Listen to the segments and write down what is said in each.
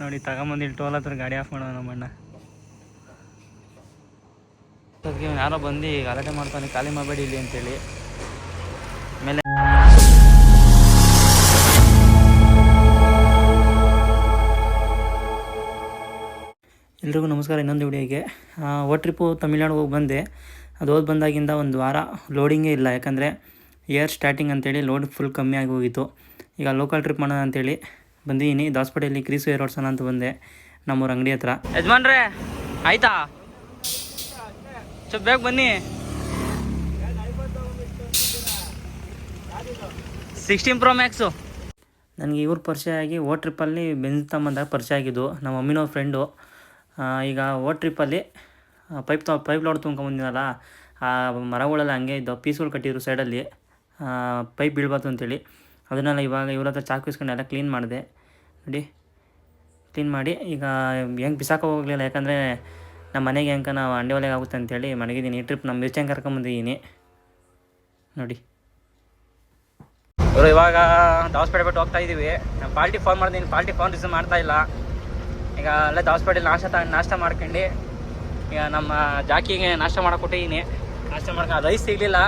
ನೋಡಿ ತಗೊಂಬಂದು ಇಲ್ಲಿ ಟೋಲ್ ಹತ್ರ ಗಾಡಿ ಆಫ್ ಮಾಡೋಣ ನಮ್ಮಣ್ಣ. ಅದಕ್ಕೆ ಯಾರೋ ಬಂದು ಗಲಾಟೆ ಮಾಡ್ತಾನೆ, ಖಾಲಿ ಮಾಡಬೇಡಿ ಇಲ್ಲಿ ಅಂತೇಳಿ. ಆಮೇಲೆ ಎಲ್ರಿಗೂ ನಮಸ್ಕಾರ. ಇನ್ನೊಂದು ವಿಡಿಯೋಗೆ ಟ್ರಿಪ್ಪು ತಮಿಳ್ನಾಡು ಹೋಗಿ ಬಂದೆ. ಅದು ಹೋಗಿ ಬಂದಾಗಿಂದ ಒಂದು ವಾರ ಲೋಡಿಂಗೇ ಇಲ್ಲ, ಯಾಕಂದರೆ ಏರ್ ಸ್ಟಾರ್ಟಿಂಗ್ ಅಂತೇಳಿ ಲೋಡ್ ಫುಲ್ ಕಮ್ಮಿ ಆಗಿ ಹೋಗಿತ್ತು. ಈಗ ಲೋಕಲ್ ಟ್ರಿಪ್ ಮಾಡೋಣ ಅಂತೇಳಿ ಬಂದಿದ್ದೀನಿ. ದಾಸಪೇಟೆಯಲ್ಲಿ ಕ್ರೀಸು ಏರ್ ಓಡಿಸೋಣ ಅಂತ ಬಂದೆ, ನಮ್ಮೂರ ಅಂಗಡಿ ಹತ್ರ. ಯಜಮಾನ್ರೆ ಆಯ್ತಾ? ಸ್ವಲ್ಪ ಬೇಗ ಬನ್ನಿ. 16 Pro Max ನನಗೆ ಇವ್ರ ಪರಿಚಯ ಆಗಿ ಟ್ರಿಪ್ಪಲ್ಲಿ ಬೆಂಜ್ ತಮ್ಮಂದಾಗ ಪರಿಚಯ ಆಗಿದ್ದು. ನಮ್ಮ ಮಮ್ಮಿನೋ ಫ್ರೆಂಡು. ಈಗ ಟ್ರಿಪ್ಪಲ್ಲಿ ಪೈಪ್ ಲೋಡ್ ತುಂಬ್ಕೊಂಬಂದಿನಲ್ಲ, ಆ ಮರಗಳೆಲ್ಲ ಹಂಗೆ ಇದ್ದು ಪೀಸ್ಗಳು ಕಟ್ಟಿದ್ರು ಸೈಡಲ್ಲಿ, ಪೈಪ್ ಬೀಳ್ಬಾರ್ದು ಅಂತೇಳಿ. ಅದನ್ನೆಲ್ಲ ಇವಾಗ ಇವ್ರ ಹತ್ರ ಚಾಕು ಇಸ್ಕೊಂಡು ಎಲ್ಲ ಕ್ಲೀನ್ ಮಾಡಿದೆ. ನೋಡಿ, ಕ್ಲೀನ್ ಮಾಡಿ ಈಗ ಹೆಂಗೆ ಬಿಸಾಕ ಹೋಗಲಿಲ್ಲ, ಯಾಕಂದರೆ ನಮ್ಮ ಮನೆಗೆ ಹೆಂಗೆ ನಾವು ಅಂಡೆ ಒಲೆಗೆ ಆಗುತ್ತೆ ಅಂತೇಳಿ ಮಡಗಿದ್ದೀನಿ. ಟ್ರಿಪ್ ನಮ್ಮ ಮಿರ್ಚಂಗೆ ಕರ್ಕೊಂಬಂದಿದ್ದೀನಿ ನೋಡಿ. ಇವರು ಇವಾಗ ದಾಸಪೇಟೆ ಬಿಟ್ಟು ಹೋಗ್ತಾ ಇದ್ದೀವಿ. ನಾನು ಪಾರ್ಟಿ ಫೋನ್ ಮಾಡಿದ್ದೀನಿ, ಪಾರ್ಟಿ ಫೋನ್ ರಿಸೀವ್ ಮಾಡ್ತಾಯಿಲ್ಲ. ಈಗ ಅಲ್ಲೇ ದಾಸಪೇಟೆಲಿ ನಾಷ್ಟ ಮಾಡ್ಕೊಂಡು ಈಗ ನಮ್ಮ ಜಾಕಿಗೆ ನಾಷ್ಟ ಮಾಡಕ್ಕೆ ಕೊಟ್ಟಿದ್ದೀನಿ. ನಾಷ್ಟ ಮಾಡ್ಕೊಂಡು ರೈಸ್ ಸಿಗಲಿಲ್ಲ,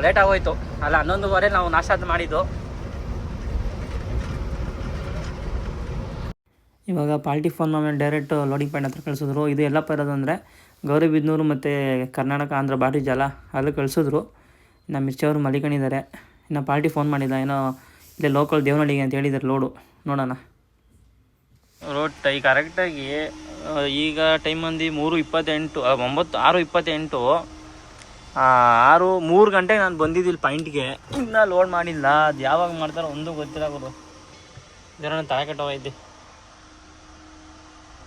ಲೇಟ್ ಆಗೋಯ್ತು. ಅಲ್ಲ 11:15 ನಾವು ನಾಷ್ಟ ಮಾಡಿದ್ದು. ಇವಾಗ ಪಾರ್ಟಿ ಫೋನ್ ಆಮೇಲೆ ಡೈರೆಕ್ಟ್ ಲೋಡಿಂಗ್ ಪಾಯಿಂಟ್ ಹತ್ರ ಕಳಿಸಿದ್ರು. ಇದು ಎಲ್ಲಪ್ಪ ಇರೋದು ಅಂದರೆ ಗೌರಿಬಿದನೂರು ಮತ್ತು ಕರ್ನಾಟಕ ಆಂಧ್ರ ಬಾರ್ಡ್ರಿಜ್ ಅಲ್ಲ, ಅಲ್ಲಿ ಕಳಿಸಿದ್ರು. ನಮ್ಮ ಮಿರ್ಚಿಯವರು ಮಲಿಕೊಂಡಿದ್ದಾರೆ. ಇನ್ನು ಪಾರ್ಟಿ ಫೋನ್ ಮಾಡಿಲ್ಲ, ಏನೋ ಇಲ್ಲೇ ಲೋಕಲ್ ದೇವನಹಳ್ಳಿಗೆ ಅಂತ ಹೇಳಿದ್ದಾರೆ ಲೋಡು. ನೋಡೋಣ. ರೋಡ್ ಈಗ ಕರೆಕ್ಟಾಗಿ ಈಗ ಟೈಮ್ ಮಂದಿ 3:28 6:28 3 ಗಂಟೆಗೆ ನಾನು ಬಂದಿದ್ದಿಲ್ಲ ಪಾಯಿಂಟ್ಗೆ. ಇನ್ನೂ ಲೋಡ್ ಮಾಡಿಲ್ಲ. ಅದು ಯಾವಾಗ ಮಾಡ್ತಾರೋ ಒಂದು ಗೊತ್ತಿಲ್ಲ ಗುರು. ಇದರ ತಲೆ ಕೆಟ್ಟೋಗೈತಿ.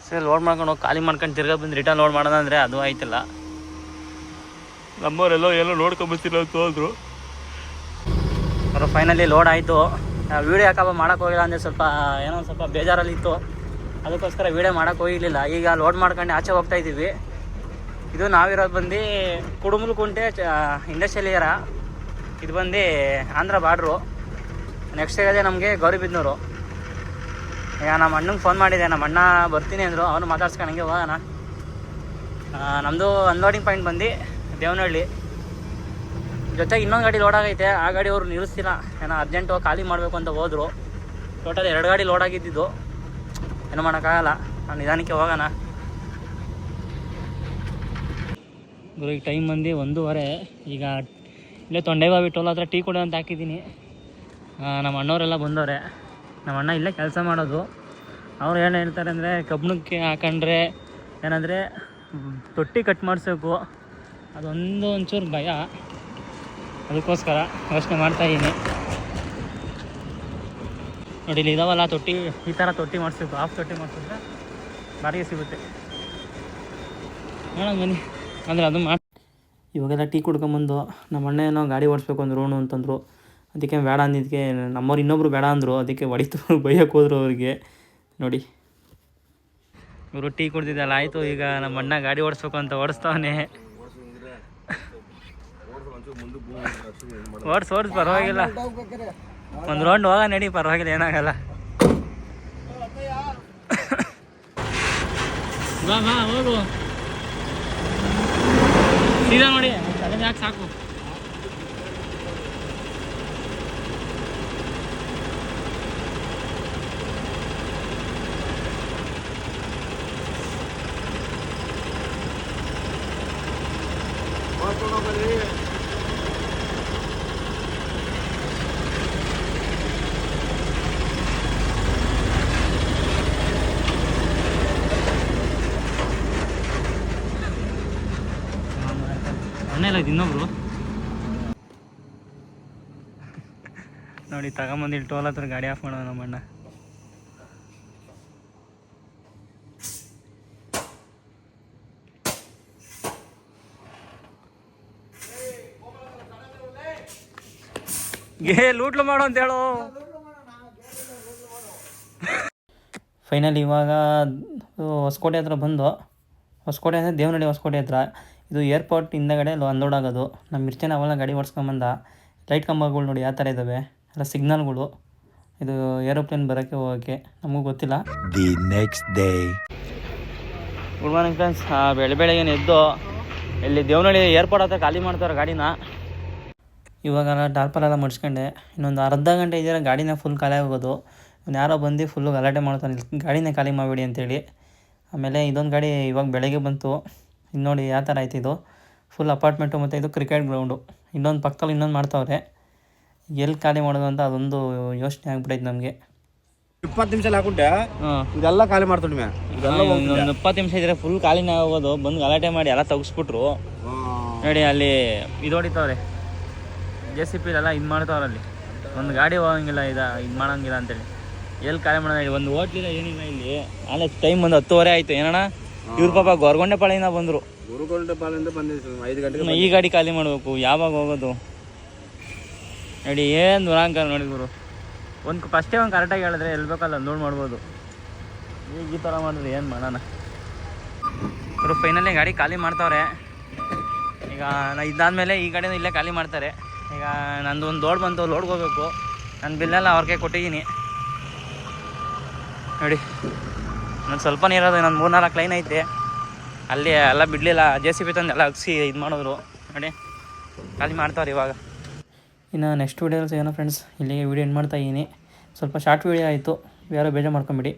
ಸರಿ, ಲೋಡ್ ಮಾಡ್ಕೊಂಡು ಹೋಗಿ ಖಾಲಿ ಮಾಡ್ಕೊಂಡು ತಿರ್ಗಾ ಬಂದು ರಿಟರ್ನ್ ಲೋಡ್ ಮಾಡೋಣ ಅಂದರೆ ಅದು ಆಯ್ತಿಲ್ಲ. ನಮ್ಮವರೆಲ್ಲೋ ನೋಡ್ಕೊಂಬರ್ತಿಲ್ಲ ಅಂತ ಹೋದ್ರು. ಅವರು ಫೈನಲಿ ಲೋಡ್ ಆಯಿತು. ವೀಡಿಯೋ ಯಾಕಪ್ಪ ಮಾಡೋಕ್ಕೆ ಹೋಗಿಲ್ಲ ಅಂದರೆ ಸ್ವಲ್ಪ ಬೇಜಾರಲ್ಲಿತ್ತು, ಅದಕ್ಕೋಸ್ಕರ ವೀಡಿಯೋ ಮಾಡೋಕ್ಕೆ ಹೋಗಿರಲಿಲ್ಲ. ಈಗ ಲೋಡ್ ಮಾಡ್ಕೊಂಡು ಆಚೆ ಹೋಗ್ತಾ ಇದ್ದೀವಿ. ಇದು ನಾವಿರೋದು ಬಂದು ಕುಡುಮಲಕುಂಟೆ ಇಂಡಸ್ಟ್ರಿಯಲ್ ಏರಿಯಾ. ಇದು ಬಂದು ಆಂಧ್ರ ಬಾರ್ಡ್ರು. ನೆಕ್ಸ್ಟ್ ಇರೋದೇ ನಮಗೆ ಗೌರಿಬಿದನೂರು. ಈಗ ನಮ್ಮ ಅಣ್ಣಂಗೆ ಫೋನ್ ಮಾಡಿದೆ, ನಮ್ಮ ಅಣ್ಣ ಬರ್ತೀನಿ ಅಂದರು. ಅವನು ಮಾತಾಡ್ಸ್ಕೊಂಡಂಗೆ ಹೋಗೋಣ. ನಮ್ಮದು ಅನ್ಲೋಡಿಂಗ್ ಪಾಯಿಂಟ್ ಬಂದು ದೇವನಹಳ್ಳಿ. ಜೊತೆಗೆ ಇನ್ನೊಂದು ಗಾಡಿ ಲೋಡ್ ಆಗೈತೆ. ಆ ಗಾಡಿ ಅವರು ನಿಲ್ಲಿಸ್ತಿಲ್ಲ, ಏನೋ ಅರ್ಜೆಂಟು ಖಾಲಿ ಮಾಡಬೇಕು ಅಂತ ಹೋದರು. ಟೋಟಲ್ 2 ಗಾಡಿ ಲೋಡ್ ಆಗಿದ್ದಿದ್ದು. ಏನೂ ಮಾಡೋಕ್ಕಾಗಲ್ಲ, ನಾನು ನಿಧಾನಕ್ಕೆ ಹೋಗೋಣ. ಈಗ ಟೈಮ್ ಬಂದು 1:15. ಈಗ ಇಲ್ಲೇ ತೊಂಡೆಬಾವಿ ಟೋಲ್ ಹತ್ರ ಟೀ ಕೊಡೋ ಅಂತ ಹಾಕಿದ್ದೀನಿ. ನಮ್ಮ ಅಣ್ಣವರೆಲ್ಲ ಬಂದವ್ರೆ. ನಮ್ಮ ಅಣ್ಣ ಇಲ್ಲೇ ಕೆಲಸ ಮಾಡೋದು. ಅವ್ರು ಏನು ಹೇಳ್ತಾರೆ ಅಂದರೆ ಕಬ್ಬಣಕ್ಕೆ ಹಾಕೊಂಡ್ರೆ ಏನಂದರೆ ತೊಟ್ಟಿ ಕಟ್ ಮಾಡಿಸ್ಬೇಕು, ಅದೊಂದು ಒಂಚೂರು ಭಯ. ಅದಕ್ಕೋಸ್ಕರ ಯೋಚನೆ ಮಾಡ್ತಾಯಿದ್ದೀನಿ. ನೋಡಿ, ಇಲ್ಲಿ ಇದಾವಲ್ಲ ತೊಟ್ಟಿ, ಈ ಥರ ತೊಟ್ಟಿ ಮಾಡಿಸ್ಬೇಕು. ಹಾಫ್ ತೊಟ್ಟಿ ಮಾಡಿಸಿದ್ರೆ ಬಾಡಿಗೆ ಸಿಗುತ್ತೆ. ನೋಡೋಣ ಬನ್ನಿ. ಅಂದರೆ ಅದು ಮಾಡಿ ಇವಾಗೆಲ್ಲ ಟೀ ಕುಡ್ಕೊಂಬಂದು ನಮ್ಮ ಅಣ್ಣ ಏನೋ ಗಾಡಿ ಓಡಿಸ್ಬೇಕು ಅಂದರು ಅಂತಂದರು. ಅದಕ್ಕೆ ಬೇಡ ಅಂದಿದ್ದಕ್ಕೆ ನಮ್ಮವ್ರು ಇನ್ನೊಬ್ರು ಬೇಡ ಅಂದರು. ಅದಕ್ಕೆ ಹೊಡಿತು, ಬೈಯಕ್ಕೆ ಹೋದರು ಅವ್ರಿಗೆ. ನೋಡಿ, ಇವರು ಟೀ ಕುಡ್ದಿದ್ದಲ್ಲ ಆಯಿತು. ಈಗ ನಮ್ಮ ಅಣ್ಣ ಗಾಡಿ ಓಡಿಸ್ಬೇಕು ಅಂತ ಓಡಿಸ್ತಾವನೆ. ಓಡಿಸ್ ಪರವಾಗಿಲ್ಲ, ಒಂದು ರೌಂಡ್ ಹೋಗ ನಡಿ, ಪರವಾಗಿಲ್ಲ, ಏನಾಗಲ್ಲ. ಬಾ ಹೋಗು ಸೀದಾ. ನೋಡಿ, ತಲೆ ಯಾಕೆ ಸಾಕು. ಅಣ್ಣೆಲ್ಲ ಇದು ಇನ್ನೊಬ್ರು. ನೋಡಿ, ತಗೊಂಬಂದು ಇಲ್ಲಿ ಟೋಲ್ ಹತ್ರ ಗಾಡಿ ಆಫ್ ಮಾಡೋಣ ನಮ್ಮಣ್ಣ. ಲೂಟ್ಲು ಮಾಡು ಅಂತ ಹೇಳು. ಫೈನಲಿ ಇವಾಗ ಹೊಸಕೋಟೆ ಹತ್ರ ಬಂದು, ಹೊಸಕೋಟೆ ಅಂದರೆ ದೇವನಹಳ್ಳಿ ಹೊಸಕೋಟೆ ಹತ್ರ. ಇದು ಏರ್ಪೋರ್ಟ್ ಹಿಂದಗಡೆ ಅನ್ಲೋಡ್ ಆಗೋದು. ನಮ್ಮ ಮಿರ್ಚನ ಅವೆಲ್ಲ ಗಾಡಿ ಓಡಿಸ್ಕೊಂಬಂದ. ಲೈಟ್ ಕಂಬಗಳು ನೋಡಿ ಯಾವ ಥರ ಇದ್ದಾವೆ, ಎಲ್ಲ ಸಿಗ್ನಲ್ಗಳು. ಇದು ಏರೋಪ್ಲೇನ್ ಬರೋಕ್ಕೆ ಹೋಗೋಕ್ಕೆ ನಮಗೂ ಗೊತ್ತಿಲ್ಲ. The next day. Good morning friends. ಬೆಳಗ್ಗೆ ಎದ್ದು ಇಲ್ಲಿ ದೇವನಹಳ್ಳಿ ಏರ್ಪೋರ್ಟ್ ಹತ್ರ ಖಾಲಿ ಮಾಡ್ತಾರೆ ಗಾಡಿನ. ಇವಾಗ ಟಾರ್ಪಲೆಲ್ಲ ಮಡ್ಸ್ಕೊಂಡೆ. ಇನ್ನೊಂದು ಅರ್ಧ ಗಂಟೆ ಇದೆಯಲ್ಲ ಗಾಡಿನ ಫುಲ್ ಖಾಲಿ ಆಗೋದು. ಯಾರೋ ಬಂದು ಫುಲ್ಲು ಗಲಾಟೆ ಮಾಡ್ತಾನೆ, ಗಾಡಿನೇ ಖಾಲಿ ಮಾಡಿಬಿಡಿ ಅಂತೇಳಿ. ಆಮೇಲೆ ಇದೊಂದು ಗಾಡಿ ಇವಾಗ ಬೆಳಗ್ಗೆ ಬಂತು. ಇನ್ನು ನೋಡಿ ಯಾವ ಥರ ಆಯ್ತು ಇದು. ಫುಲ್ ಅಪಾರ್ಟ್ಮೆಂಟು ಮತ್ತು ಇದು ಕ್ರಿಕೆಟ್ ಗ್ರೌಂಡು. ಇನ್ನೊಂದು ಪಕ್ಕದಲ್ಲಿ ಇನ್ನೊಂದು ಮಾಡ್ತಾವ್ರೆ. ಎಲ್ಲಿ ಖಾಲಿ ಮಾಡೋದು ಅಂತ ಅದೊಂದು ಯೋಚನೆ ಆಗ್ಬಿಟ್ಟೈತೆ ನಮಗೆ. 20 ನಿಮಿಷ ಹಾಕೊಂಡೆ ಇದೆಲ್ಲ ಖಾಲಿ ಮಾಡ್ತೀನಿ. ಒಂದು 20 ನಿಮಿಷ ಇದ್ರೆ ಫುಲ್ ಖಾಲಿನೇ ಆಗೋದು. ಬಂದು ಗಲಾಟೆ ಮಾಡಿ ಎಲ್ಲ ತೆಗಿಸ್ಬಿಟ್ರು ನೋಡಿ. ಅಲ್ಲಿ ಇದು ಹೊಡಿತಾವ್ರೆ JCB ಎಲ್ಲ ಇದು ಮಾಡ್ತಾವ್ರೆ. ಅಲ್ಲಿ ಒಂದು ಗಾಡಿ ಹೋಗಂಗಿಲ್ಲ, ಇದು ಮಾಡೋಂಗಿಲ್ಲ ಅಂತೇಳಿ. ಎಲ್ಲಿ ಖಾಲಿ ಮಾಡೋಣ ಹೇಳಿ. ಒಂದು ಹೋಟ್ಲಿಲ್ಲ ಏನಿಲ್ಲ ಇಲ್ಲಿ. ಆಮೇಲೆ ಟೈಮ್ ಒಂದು 10:30 ಆಯಿತು ಏನಣ್ಣ. ಇವ್ರ ಪಾಪ ಗೊರಗೊಂಡೆಪಾಳ್ಯದಿಂದ ಬಂದರು. ಗೊರಗೊಂಡೆಪಾಳ್ಯದಿಂದ ಬಂದಿದ್ದು 5 ಗಂಟೆಗೆ. ಈ ಗಾಡಿ ಖಾಲಿ ಮಾಡಬೇಕು, ಯಾವಾಗ ಹೋಗೋದು ನೋಡಿ. ಏನು ದುರಾಂಕಾರ ನೋಡಿದ್ರು. ಒಂದು ಫಸ್ಟೇ ಒಂದು ಕರೆಕ್ಟಾಗಿ ಹೇಳಿದ್ರೆ ಎಲ್ಲಿ ಬೇಕಲ್ಲ ಲೋಡ್ ಮಾಡ್ಬೋದು. ಈಗ ಈ ಥರ ಮಾಡಿದ್ರೆ ಏನು ಮಾಡೋಣ. ಇವರು ಫೈನಲಿ ಗಾಡಿ ಖಾಲಿ ಮಾಡ್ತಾವ್ರೆ. ಈಗ ಇದಾದಮೇಲೆ ಈ ಗಾಡಿನ ಇಲ್ಲೇ ಖಾಲಿ ಮಾಡ್ತಾರೆ. ಈಗ ನಂದು ಒಂದು ಲೋಡ್ ಬಂತು, ಲೋಡ್ಗೆ ಹೋಗ್ಬೇಕು. ನನ್ನ ಬಿಲ್ಲೆಲ್ಲ ಅವ್ರಿಗೆ ಕೊಟ್ಟಿದ್ದೀನಿ ನೋಡಿ. ನಾನು ಸ್ವಲ್ಪ ನೀರೋದು, ಇನ್ನೊಂದು 3-4 ಲೈನ್ ಐತೆ. ಅಲ್ಲಿ ಎಲ್ಲ ಬಿಡಲಿಲ್ಲ, JCB ತಂದು ಎಲ್ಲ ಹಗ್ಸಿ ಇದು ಮಾಡಿದ್ರು ನೋಡಿ. ಖಾಲಿ ಮಾಡ್ತಾವ್ರೆ ಇವಾಗ. ಇನ್ನು ನೆಕ್ಸ್ಟ್ ವೀಡಿಯೋಸ್ ಏನೋ ಫ್ರೆಂಡ್ಸ್, ಇಲ್ಲಿಗೆ ವೀಡಿಯೋ ಎಂಡ್ ಮಾಡ್ತಾಯಿದ್ದೀನಿ. ಸ್ವಲ್ಪ ಶಾರ್ಟ್ ವೀಡಿಯೋ ಆಯಿತು, ಯಾರೋ ಬೇಜಾರು ಮಾಡ್ಕೊಂಬಿಡಿ.